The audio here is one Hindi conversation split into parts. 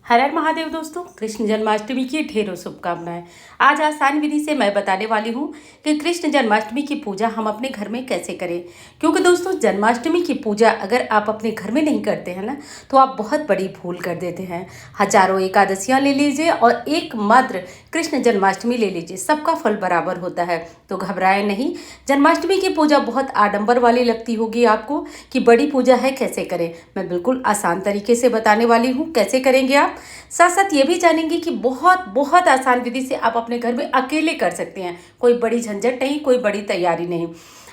हर हर महादेव दोस्तों, कृष्ण जन्माष्टमी की ढेरों शुभकामनाएं। आज आसान विधि से मैं बताने वाली हूँ कि कृष्ण जन्माष्टमी की पूजा हम अपने घर में कैसे करें। क्योंकि दोस्तों, जन्माष्टमी की पूजा अगर आप अपने घर में नहीं करते हैं ना, तो आप बहुत बड़ी भूल कर देते हैं। हजारों एकादशियाँ ले लीजिए और एक मात्र कृष्ण जन्माष्टमी ले लीजिए, सबका फल बराबर होता है। तो घबराएं नहीं। जन्माष्टमी की पूजा बहुत आडंबर वाली लगती होगी आपको कि बड़ी पूजा है, कैसे करें। मैं बिल्कुल आसान तरीके से बताने वाली हूँ कैसे करेंगे आप। साथ साथ ये भी जानेंगे कि बहुत बहुत आसान विधि से आप अपने घर में अकेले कर सकते हैं। कोई बड़ी झंझट नहीं, कोई बड़ी तैयारी नहीं।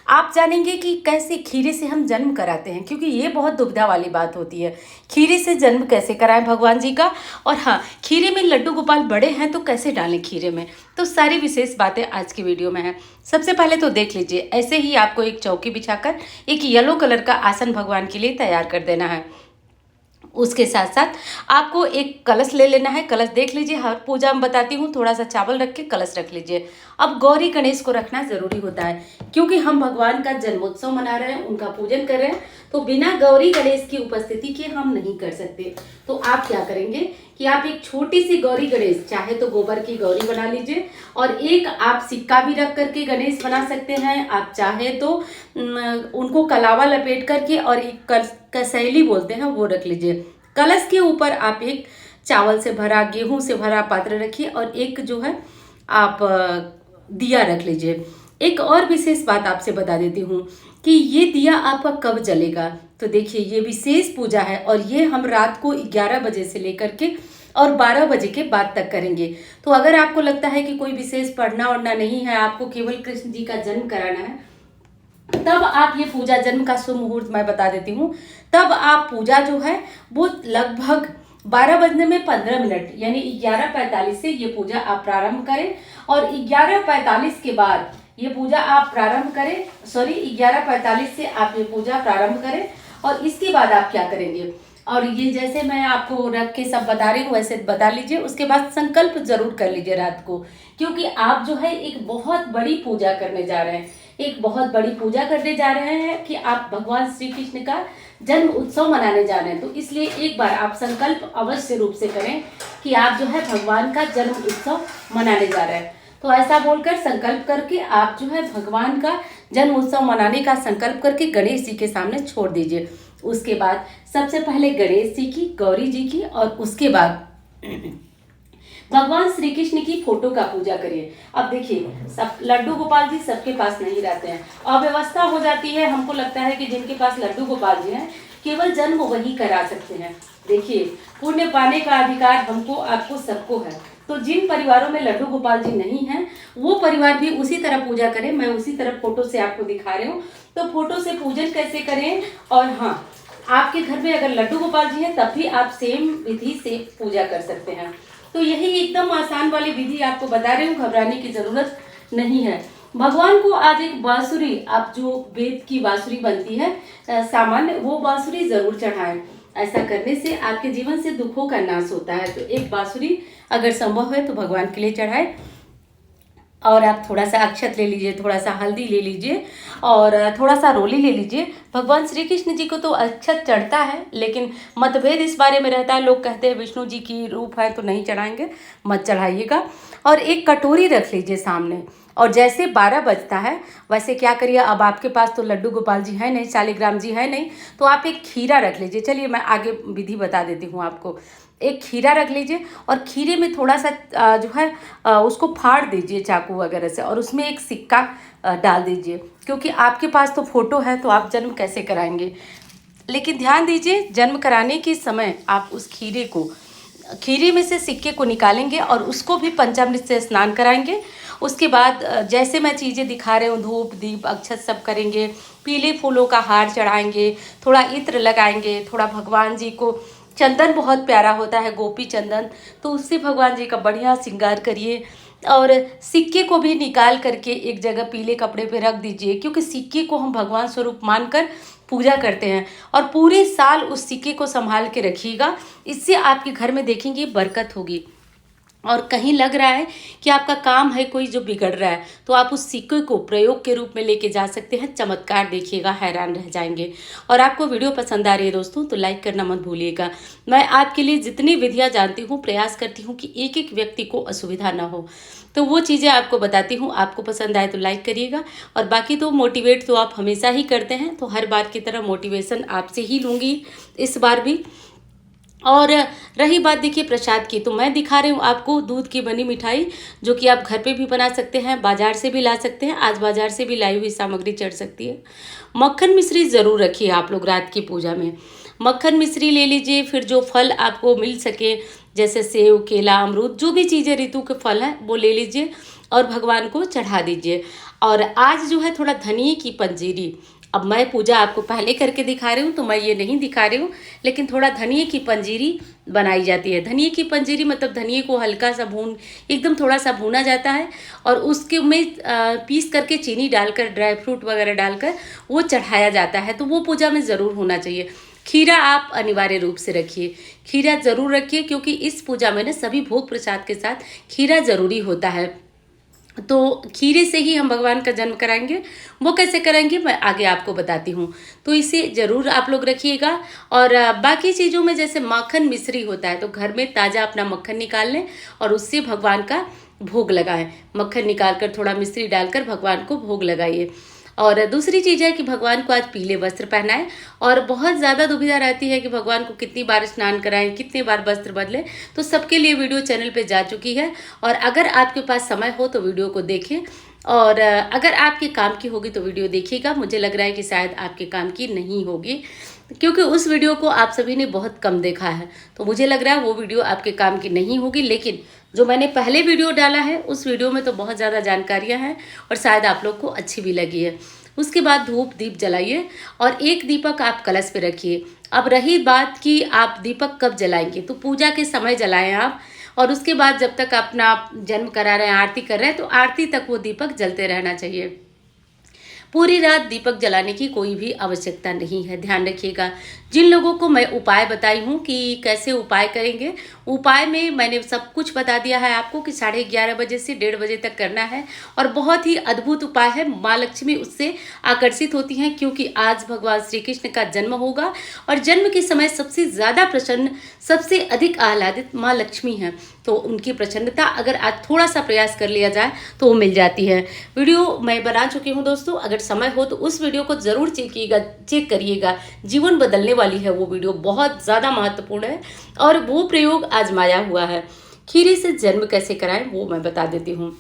आप जानेंगे कि कैसे खीरे से हम जन्म कराते हैं, क्योंकि ये बहुत दुविधा वाली बात होती है। खीरे से जन्म कैसे कराएं भगवान जी का, और हाँ, खीरे में लड्डू गोपाल बड़े हैं तो कैसे डालें खीरे में। तो सारी विशेष बातें आज की वीडियो में है। सबसे पहले तो देख लीजिए, ऐसे ही आपको एक चौकी बिछाकर एक येलो कलर का आसन भगवान के लिए तैयार कर देना है। उसके साथ साथ आपको एक कलश ले लेना है। कलश देख लीजिए, हर पूजा में बताती हूँ, थोड़ा सा चावल रख के कलश रख लीजिए। अब गौरी गणेश को रखना जरूरी होता है, क्योंकि हम भगवान का जन्मोत्सव मना रहे हैं, उनका पूजन कर रहे हैं, तो बिना गौरी गणेश की उपस्थिति के हम नहीं कर सकते। तो आप क्या करेंगे कि आप एक छोटी सी गौरी गणेश, चाहे तो गोबर की गौरी बना लीजिए, और एक आप सिक्का भी रख करके गणेश बना सकते हैं। आप चाहे तो उनको कलावा लपेट करके और एक कसैली बोलते हैं वो रख लीजिए। कलश के ऊपर आप एक चावल से भरा, गेहूं से भरा पात्र रखिए, और एक जो है आप दिया रख लीजिए। एक और विशेष बात आपसे बता देती हूँ कि ये दिया आपका कब जलेगा। तो देखिए, ये विशेष पूजा है और ये हम रात को 11 बजे से लेकर के और 12 बजे के बाद तक करेंगे। तो अगर आपको लगता है कि कोई विशेष पढ़ना वढ़ना नहीं है, आपको केवल कृष्ण जी का जन्म कराना है, तब आप ये पूजा, जन्म का शुभ मुहूर्त मैं बता देती हूँ, तब आप पूजा जो है वो लगभग 12 बजने में 15 मिनट यानी 11:45 से ये पूजा आप प्रारंभ करें, और 11:45 के बाद ये पूजा आप प्रारंभ करें, 11:45 से आप ये पूजा प्रारंभ करें। और इसके बाद आप क्या करेंगे, और ये जैसे मैं आपको रख के सब बता रही हूँ वैसे बता लीजिए। उसके बाद संकल्प जरूर कर लीजिए रात को, क्योंकि आप जो है एक बहुत बड़ी पूजा करने जा रहे हैं, एक बहुत बड़ी पूजा करने जा रहे हैं कि आप भगवान श्री कृष्ण का जन्म उत्सव मनाने जा रहे हैं। तो इसलिए एक बार आप संकल्प अवश्य रूप से करें कि आप जो है भगवान का जन्म उत्सव मनाने जा रहे हैं। तो ऐसा बोलकर संकल्प करके आप जो है भगवान का जन्म उत्सव मनाने का संकल्प करके गणेश जी के सामने छोड़ दीजिए। उसके बाद सबसे पहले गणेश जी की, गौरी जी की, और उसके बाद भगवान श्री कृष्ण की फोटो का पूजा करिए। अब देखिए, सब लड्डू गोपाल जी सबके पास नहीं रहते हैं, अव्यवस्था हो जाती है। हमको लगता है कि जिनके पास लड्डू गोपाल जी हैं केवल जन्म वही करा सकते हैं। देखिए, पुण्य पाने का अधिकार हमको, आपको, सबको है। तो जिन परिवारों में लड्डू गोपाल जी नहीं हैं, वो परिवार भी उसी तरह पूजा करें। मैं उसी तरह फोटो से आपको दिखा रही हूँ। तो फोटो से पूजन कैसे करें, और हाँ, आपके घर में अगर लड्डू गोपाल जी हैं तब भी आप सेम विधि से पूजा कर सकते हैं। तो यही एकदम आसान वाली विधि आपको बता रही हूँ, घबराने की जरूरत नहीं है। भगवान को आज एक बांसुरी, आप जो वेद की बांसुरी बनती है सामान्य, वो बांसुरी जरूर चढ़ाएं। ऐसा करने से आपके जीवन से दुखों का नाश होता है। तो एक बांसुरी अगर संभव है तो भगवान के लिए चढ़ाएं। और आप थोड़ा सा अक्षत ले लीजिए, थोड़ा सा हल्दी ले लीजिए, और थोड़ा सा रोली ले लीजिए। भगवान श्री कृष्ण जी को तो अक्षत चढ़ता है, लेकिन मतभेद इस बारे में रहता है। लोग कहते हैं विष्णु जी की रूप है तो नहीं चढ़ाएंगे, मत चढ़ाइएगा। और एक कटोरी रख लीजिए सामने, और जैसे 12 बजता है वैसे क्या करिए, अब आपके पास तो लड्डू गोपाल जी है नहीं, शालिग्राम जी है नहीं, तो आप एक खीरा रख लीजिए। चलिए मैं आगे विधि बता देती हूँ आपको। एक खीरा रख लीजिए, और खीरे में थोड़ा सा जो है उसको फाड़ दीजिए चाकू वगैरह से, और उसमें एक सिक्का डाल दीजिए। क्योंकि आपके पास तो फोटो है, तो आप जन्म कैसे कराएंगे। लेकिन ध्यान दीजिए, जन्म कराने के समय आप उस खीरे में से सिक्के को निकालेंगे और उसको भी पंचामृत से स्नान कराएंगे। उसके बाद जैसे मैं चीज़ें दिखा रहे हूँ, धूप दीप अक्षत सब करेंगे, पीले फूलों का हार चढ़ाएंगे, थोड़ा इत्र लगाएंगे, थोड़ा भगवान जी को चंदन बहुत प्यारा होता है, गोपी चंदन, तो उससे भगवान जी का बढ़िया श्रृंगार करिए। और सिक्के को भी निकाल करके एक जगह पीले कपड़े पे रख दीजिए, क्योंकि सिक्के को हम भगवान स्वरूप मानकर पूजा करते हैं, और पूरे साल उस सिक्के को संभाल के रखिएगा। इससे आपके घर में देखेंगे बरकत होगी। और कहीं लग रहा है कि आपका काम है कोई जो बिगड़ रहा है, तो आप उस सिक्के को प्रयोग के रूप में लेके जा सकते हैं। चमत्कार देखिएगा, हैरान रह जाएंगे। और आपको वीडियो पसंद आ रही है दोस्तों तो लाइक करना मत भूलिएगा। मैं आपके लिए जितनी विधियां जानती हूँ प्रयास करती हूँ कि एक एक व्यक्ति को असुविधा ना हो, तो वो चीज़ें आपको बताती हूँ। आपको पसंद आए तो लाइक करिएगा, और बाकी तो मोटिवेट तो आप हमेशा ही करते हैं, तो हर बार की तरह मोटिवेशन आपसे ही लूँगी इस बार भी। और रही बात देखिए प्रसाद की, तो मैं दिखा रही हूँ आपको दूध की बनी मिठाई, जो कि आप घर पे भी बना सकते हैं, बाजार से भी ला सकते हैं। आज बाजार से भी लाई हुई सामग्री चढ़ सकती है। मक्खन मिश्री ज़रूर रखिए आप लोग रात की पूजा में। मक्खन मिश्री ले लीजिए, फिर जो फल आपको मिल सके जैसे सेव, केला, अमरूद, जो भी चीज़ें ऋतु के फल हैं वो ले लीजिए और भगवान को चढ़ा दीजिए। और आज जो है थोड़ा धनिए की पंजीरी, अब मैं पूजा आपको पहले करके दिखा रही हूँ तो मैं ये नहीं दिखा रही हूँ, लेकिन थोड़ा धनिए की पंजीरी बनाई जाती है। धनिए की पंजीरी मतलब धनिए को हल्का सा भून, एकदम थोड़ा सा भूना जाता है, और उसके में पीस करके चीनी डालकर, ड्राई फ्रूट वगैरह डालकर वो चढ़ाया जाता है। तो वो पूजा में ज़रूर होना चाहिए। खीरा आप अनिवार्य रूप से रखिए, खीरा ज़रूर रखिए, क्योंकि इस पूजा में ना सभी भोग प्रसाद के साथ खीरा ज़रूरी होता है। तो खीरे से ही हम भगवान का जन्म कराएंगे। वो कैसे कराएंगे मैं आगे आपको बताती हूँ, तो इसे ज़रूर आप लोग रखिएगा। और बाकी चीज़ों में जैसे माखन मिश्री होता है, तो घर में ताज़ा अपना मक्खन निकाल लें और उससे भगवान का भोग लगाएं। मक्खन निकाल कर थोड़ा मिश्री डालकर भगवान को भोग लगाइए। और दूसरी चीज़ है कि भगवान को आज पीले वस्त्र पहनाएं। और बहुत ज़्यादा दुविधा रहती है कि भगवान को कितनी बार स्नान कराएं, कितने बार वस्त्र बदलें, तो सबके लिए वीडियो चैनल पे जा चुकी है। और अगर आपके पास समय हो तो वीडियो को देखें, और अगर आपके काम की होगी तो वीडियो देखिएगा। मुझे लग रहा है कि शायद आपके काम की नहीं होगी, क्योंकि उस वीडियो को आप सभी ने बहुत कम देखा है, तो मुझे लग रहा है वो वीडियो आपके काम की नहीं होगी। लेकिन जो मैंने पहले वीडियो डाला है उस वीडियो में तो बहुत ज़्यादा जानकारियाँ हैं, और शायद आप लोग को अच्छी भी लगी है। उसके बाद धूप दीप जलाइए, और एक दीपक आप कलश पे रखिए। अब रही बात कि आप दीपक कब जलाएंगे, तो पूजा के समय जलाएं आप, और उसके बाद जब तक अपना जन्म करा रहे हैं, आरती कर रहे हैं, तो आरती तक वो दीपक जलते रहना चाहिए। पूरी रात दीपक जलाने की कोई भी आवश्यकता नहीं है, ध्यान रखिएगा। जिन लोगों को मैं उपाय बताई हूँ कि कैसे उपाय करेंगे, उपाय में मैंने सब कुछ बता दिया है आपको कि 11:30 बजे से 1:30 बजे तक करना है। और बहुत ही अद्भुत उपाय है, माँ लक्ष्मी उससे आकर्षित होती हैं, क्योंकि आज भगवान श्री कृष्ण का जन्म होगा, और जन्म के समय सबसे ज़्यादा प्रसन्न, सबसे अधिक आह्लादित माँ लक्ष्मी हैं। तो उनकी प्रसन्नता अगर आज थोड़ा सा प्रयास कर लिया जाए तो वो मिल जाती है। वीडियो मैं बना चुकी हूँ दोस्तों, अगर समय हो तो उस वीडियो को ज़रूर चेक करिएगा। जीवन बदलने वाली है वो वीडियो, बहुत ज़्यादा महत्वपूर्ण है, और वो प्रयोग आजमाया हुआ है। खीरे से जन्म कैसे कराएं वो मैं बता देती हूँ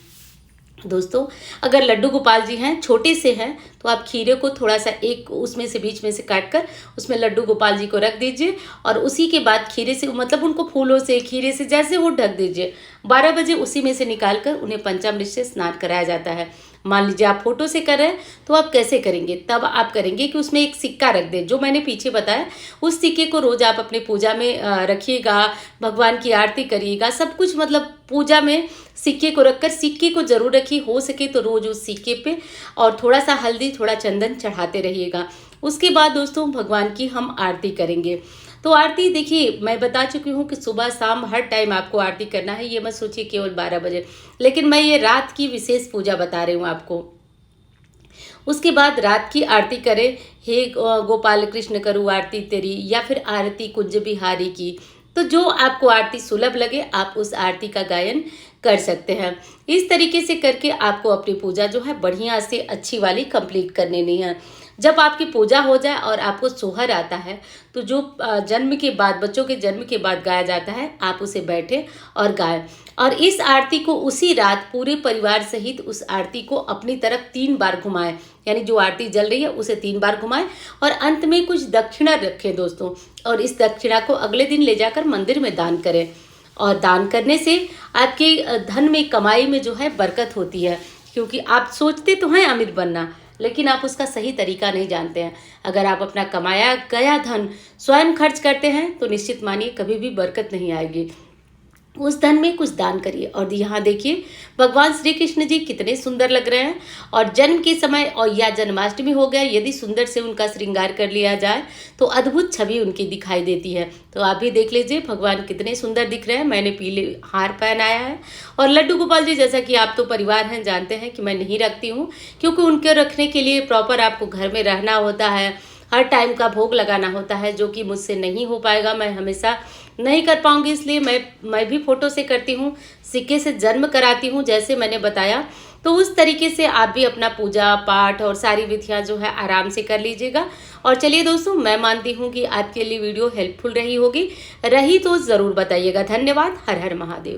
दोस्तों। अगर लड्डू गोपाल जी हैं, छोटे से हैं, तो आप खीरे को थोड़ा सा एक उसमें से बीच में से काट कर उसमें लड्डू गोपाल जी को रख दीजिए, और उसी के बाद खीरे से मतलब उनको फूलों से, खीरे से जैसे वो ढक दीजिए। 12 बजे उसी में से निकाल कर उन्हें पंचामृत से स्नान कराया जाता है। मान लीजिए आप फोटो से कर रहे हैं, तो आप कैसे करेंगे, तब आप करेंगे कि उसमें एक सिक्का रख दें, जो मैंने पीछे बताया। उस सिक्के को रोज आप अपने पूजा में रखिएगा, भगवान की आरती करिएगा, सब कुछ मतलब पूजा में सिक्के को रखकर, सिक्के को जरूर रखिए, हो सके तो रोज उस सिक्के पे और थोड़ा सा हल्दी, थोड़ा चंदन चढ़ाते रहिएगा। उसके बाद दोस्तों भगवान की हम आरती करेंगे। तो आरती देखिए मैं बता चुकी हूँ कि सुबह शाम हर टाइम आपको आरती करना है, ये मत सोचिए केवल 12 बजे, लेकिन मैं ये रात की विशेष पूजा बता रही हूँ आपको। उसके बाद रात की आरती करें, हे गोपाल कृष्ण करूँ आरती तेरी, या फिर आरती कुंज बिहारी की। तो जो आपको आरती सुलभ लगे आप उस आरती का गायन कर सकते हैं। इस तरीके से करके आपको अपनी पूजा जो है बढ़िया से अच्छी वाली कंप्लीट करनी नहीं है। जब आपकी पूजा हो जाए और आपको सोहर आता है, तो जो जन्म के बाद, बच्चों के जन्म के बाद गाया जाता है, आप उसे बैठे और गाएं। और इस आरती को उसी रात पूरे परिवार सहित उस आरती को अपनी तरफ 3 बार घुमाएं, यानी जो आरती जल रही है उसे 3 बार घुमाएं, और अंत में कुछ दक्षिणा रखें दोस्तों, और इस दक्षिणा को अगले दिन ले जाकर मंदिर में दान करें। और दान करने से आपके धन में, कमाई में जो है बरकत होती है, क्योंकि आप सोचते तो हैं अमीर बनना, लेकिन आप उसका सही तरीका नहीं जानते हैं। अगर आप अपना कमाया गया धन स्वयं खर्च करते हैं तो निश्चित मानिए कभी भी बरकत नहीं आएगी। उस धन में कुछ दान करिए। और यहाँ देखिए भगवान श्री कृष्ण जी कितने सुंदर लग रहे हैं, और जन्म के समय और या जन्माष्टमी हो गया, यदि सुंदर से उनका श्रृंगार कर लिया जाए तो अद्भुत छवि उनकी दिखाई देती है। तो आप भी देख लीजिए भगवान कितने सुंदर दिख रहे हैं। मैंने पीले हार पहनाया है, और लड्डू गोपाल जी जैसा कि आप तो परिवार हैं, जानते हैं कि मैं नहीं रखती हूँ, क्योंकि उनके रखने के लिए प्रॉपर आपको घर में रहना होता है, हर टाइम का भोग लगाना होता है, जो कि मुझसे नहीं हो पाएगा, मैं हमेशा नहीं कर पाऊंगी। इसलिए मैं भी फोटो से करती हूँ, सिक्के से जन्म कराती हूँ जैसे मैंने बताया। तो उस तरीके से आप भी अपना पूजा पाठ और सारी विधियाँ जो है आराम से कर लीजिएगा। और चलिए दोस्तों, मैं मानती हूँ कि आपके लिए वीडियो हेल्पफुल रही होगी, रही तो ज़रूर बताइएगा। धन्यवाद। हर हर महादेव।